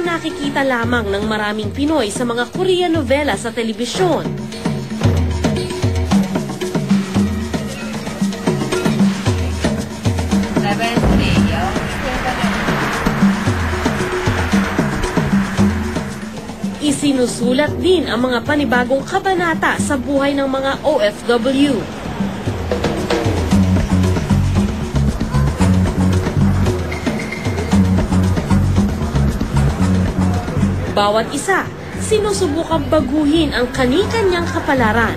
ang nakikita lamang ng maraming Pinoy sa mga Korean novela sa telebisyon. Isinusulat din ang mga panibagong kabanata sa buhay ng mga OFW. Bawat isa, sinusubukang baguhin ang kani-kanyang kapalaran.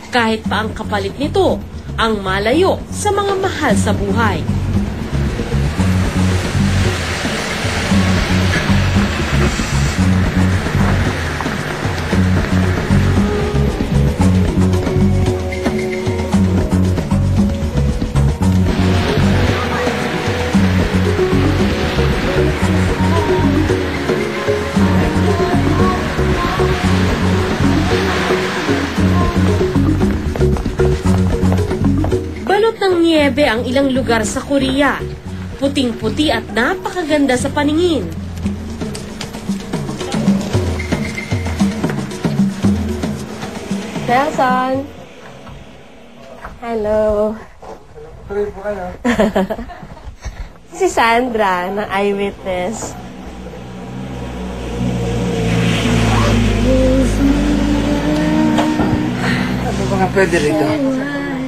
Kahit pa ang kapalit nito, ang malayo sa mga mahal sa buhay. Ng niebe ang ilang lugar sa Korea. Puting-puti at napakaganda sa paningin. Nelson! Hello! Tuloy po kayo. Si Sandra, ng Eyewitness. Ano ba nga pwede rito?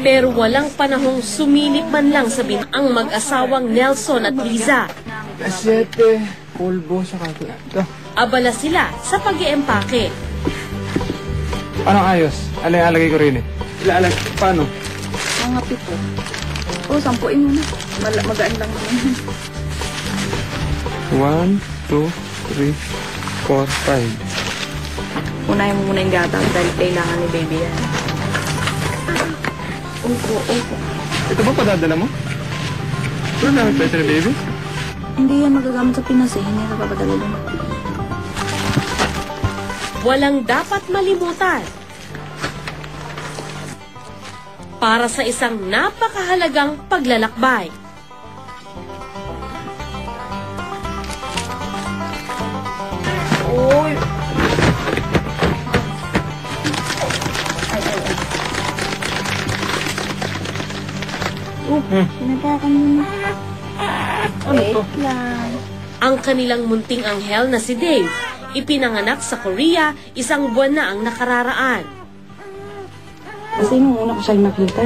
Pero walang panahong sumilip man lang sa ang mag-asawang Nelson at Liza. 7, pulbo sa kato. Ito. Abala sila sa pag-iempake. Paano ayos? Alagay ko rin eh. Ilaalag. Paano? Mga 7. 10 mo na. Magaan lang naman. 1, 2, 3, 4, 5. Unahin mo muna yung gatang dahil kailangan ni baby yan. Opo. Ito ba padadala mo? Pero namin pwede na baby? Hindi yan magagamit sa Pinas eh. Hindi na papadala doon. Walang dapat malimutan. Para sa isang napakahalagang paglalakbay. Uy! Pinatakan mo na. Ano to? Lang. Ang kanilang munting anghel na si Dave, ipinanganak sa Korea 1 buwan na ang nakararaan. Kasi nung una ko siyang nakita,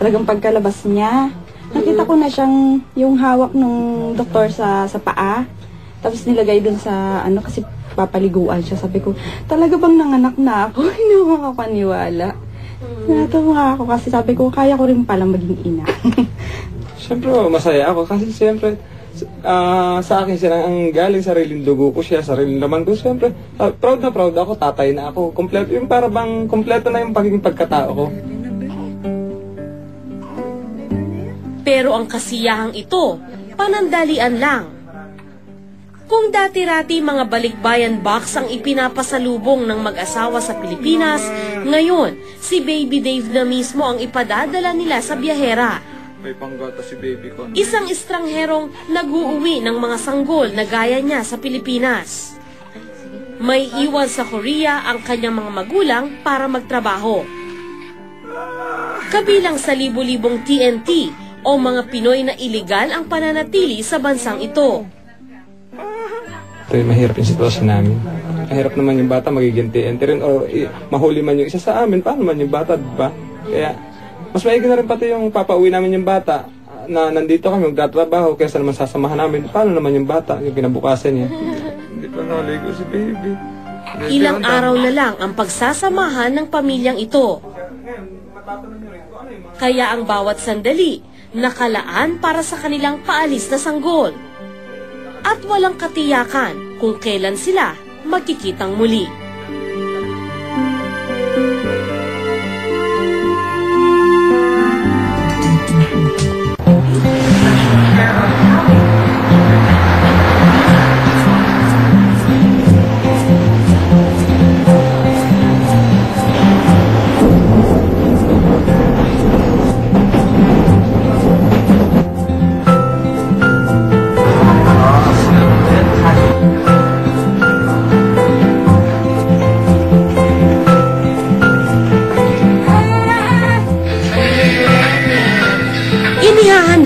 talagang pagkalabas niya, nakita ko na siyang yung hawak ng doktor sa paa. Tapos nilagay dun sa kasi papaliguan siya. Sabi ko, talaga bang nanganak na ako? Hindi ako makapaniwala. Natawa ako kasi sabi ko, kaya ko rin palang maging ina. Siyempre, masaya ako kasi siyempre, sa akin siya ang galing sariling dugo ko siya, sariling laman ko. Siyempre, proud na proud ako, tatay na ako. Kompleto, yung para bang kompleto na yung pagiging pagkatao ko. Pero ang kasiyahang ito, panandalian lang. Kung dati-rati mga balikbayan box ang ipinapasalubong ng mag-asawa sa Pilipinas, ngayon, si Baby Dave na mismo ang ipadadala nila sa biyahera. May panggata si baby ko. Isang estrangherong nag-uuwi ng mga sanggol na gaya niya sa Pilipinas. May iwan sa Korea ang kanyang mga magulang para magtrabaho. Kabilang sa libu-libong TNT o mga Pinoy na iligal ang pananatili sa bansang ito. Ito mahirap yung sitwasyon namin. Mahirap naman yung bata magiging TNT rin o mahuli man yung isa sa amin. Paano man yung bata, diba? Kaya mas maigi na rin pati yung papauwi namin yung bata na nandito kami magtatrabaho kaysa naman sasamahan namin. Paano naman yung bata, yung kinabukasan niya? Hindi pa naligo si baby. Ilang araw na lang ang pagsasamahan ng pamilyang ito. Kaya ang bawat sandali nakalaan para sa kanilang paalis na sanggol. At walang katiyakan kung kailan sila magkikitang muli.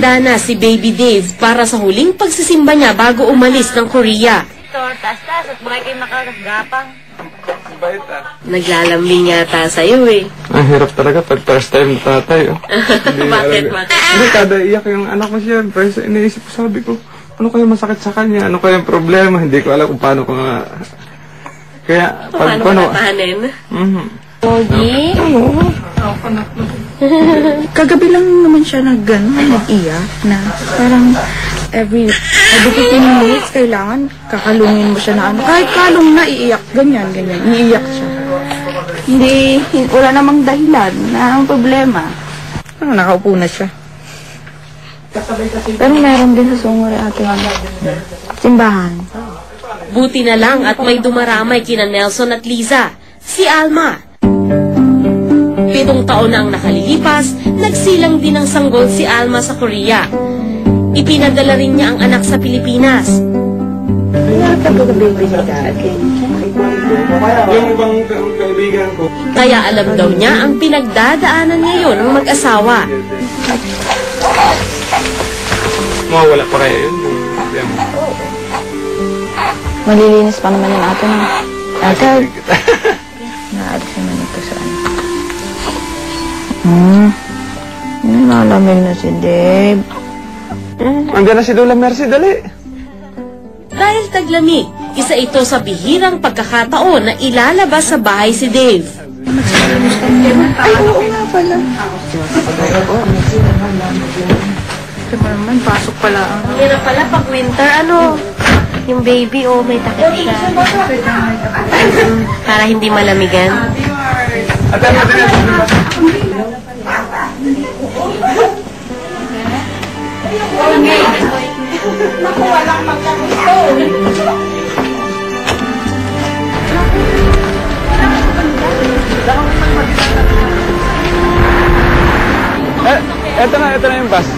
Handa na si Baby Dave para sa huling pagsisimba niya bago umalis ng Korea. Taas-taas at baka kayo makagapang. Bait ah. Naglalambing yata sa'yo eh. Ang hirap talaga pag first time tatay. Oh. Bakit? Hindi, kada iyak yung anak ko siyempre. So, iniisip ko, sabi ko, ano kaya masakit sa kanya? Ano kaya yung problema? Hindi ko alam kung paano ko nga. Kaya, Paano matahanin? Pogi? Kagabi lang naman siya nag-iyak na parang every 15 minutes kailangan kakalungin mo siya na ano. Kahit kalong na iiyak, ganyan. Iiyak siya. Wala namang dahilan na ang problema. Nakaupo na siya. Pero meron din sa Sunguri ating simbahan. Buti na lang at may dumaramay kina Nelson at Liza, si Alma. 7 taon na ang nakalilipas, nagsilang din ng sanggol si Alma sa Korea. Ipinadala rin niya ang anak sa Pilipinas. Yung ibang kaibigan ko. Kaya alam daw niya ang pinagdadaanan ngayon ng mag-asawa. Mawala pa kaya yun. Malilinis pa naman yung atin. Agad. Naalis naman ito sa ano. Nalamin na si Dave. Andiyan na si Lola Mercy, dali. Dahil taglamig, isa ito sa bihirang pagkakataon na ilalabas sa bahay si Dave. Ay, oo nga pala. Diba naman, pasok pala ang... Yan na pala, pag winter, yung baby, may takip siya. Para hindi malamigan. Ito na yung bus.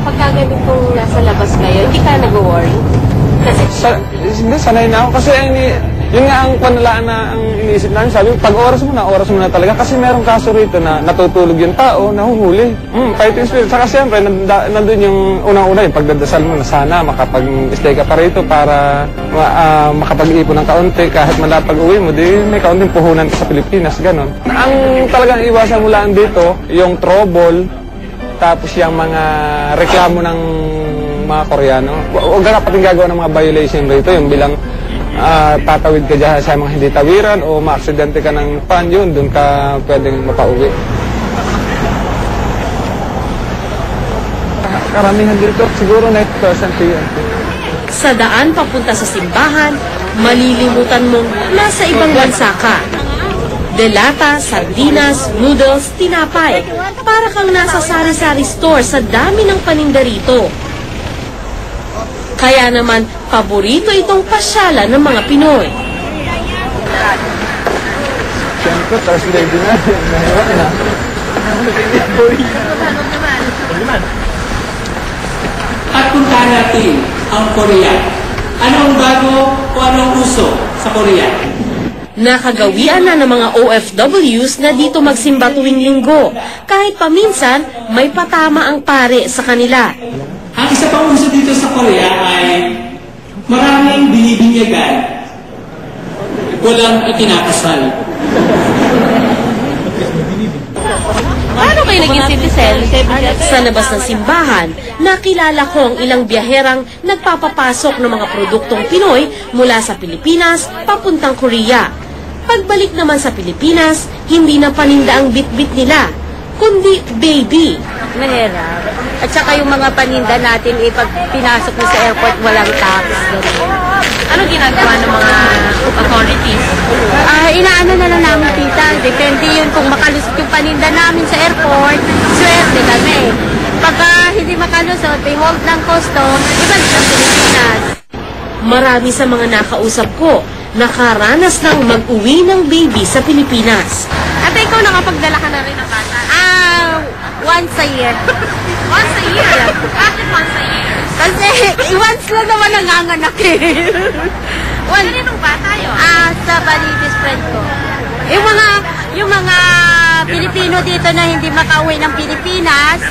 Pagka ganitong nasa labas kayo, hindi ka nag-worry? Kasi Hindi, sanay na ako. Kasi yun nga ang panalaan na ang iniisip namin. Sabi, pag oras mo na talaga. Kasi merong kaso rito na natutulog yung tao, nahuhuli. Fighting spirit. Saka siyempre, nandun yung unang-una yung pagdadasal mo na sana makapag-stay ka pa rito para makapag-ipon ng kaunti. Kahit mala pag-uwi mo, di may kaunting puhunan ka sa Pilipinas. Ganon. Ang talagang iwasan mo lang dito, yung trouble, tapos yung mga reklamo ng mga Koreano. Huwag ka pating gagawa ng mga violation rito. Yung bilang tatawid ka dyan sa mga hindi tawiran o maaksidente ka ng pan, yun, doon ka pwedeng mapauwi. Karamihan dito, siguro 90% yun. Sa daan papunta sa simbahan, malilimutan mong nasa ibang bansa ka. Delata, sardinas, noodles, tinapay. Para kang nasa sari-sari store sa dami ng paninda rito. Kaya naman, paborito itong pasyalan ng mga Pinoy. Siyempre, Thursday din natin. Nahirap na. At puntahan natin ang Korea. Ano ang bago o ano ang uso sa Korea? Nakagawian na ng mga OFWs na dito magsimba tuwing linggo. Kahit paminsan, may patama ang pare sa kanila. Ang isa pang uso dito sa Korea ay maraming binibinyagan. Walang ikinakasal. paano kayo naging citizen? Sa labas ng simbahan, nakilala ko ang ilang biyaherang nagpapapasok ng mga produktong Pinoy mula sa Pilipinas papuntang Korea. Pagbalik naman sa Pilipinas, hindi na paninda ang bit-bit nila, kundi baby. Mahirap. At saka yung mga paninda natin, pag pinasok mo sa airport, walang tax. Ano ginagawa ng mga authorities? Inaano na lang namin, tita. Depende yun kung makalusot yung paninda namin sa airport. Swerte kami. Pagka hindi makalusot, may hold ng custom, ibalik sa Pilipinas. Marami sa mga nakausap ko, nakaranas ng mag-uwi ng baby sa Pilipinas. Ate, ikaw nakapagdala ka na rin ng bata? Once a year. Once a year? Bakit once a year? Kasi once lang naman nanganganak eh. Kaninong bata yun? Sa Balitis friend ko. Yung mga Pilipino dito na hindi makauwi ng Pilipinas,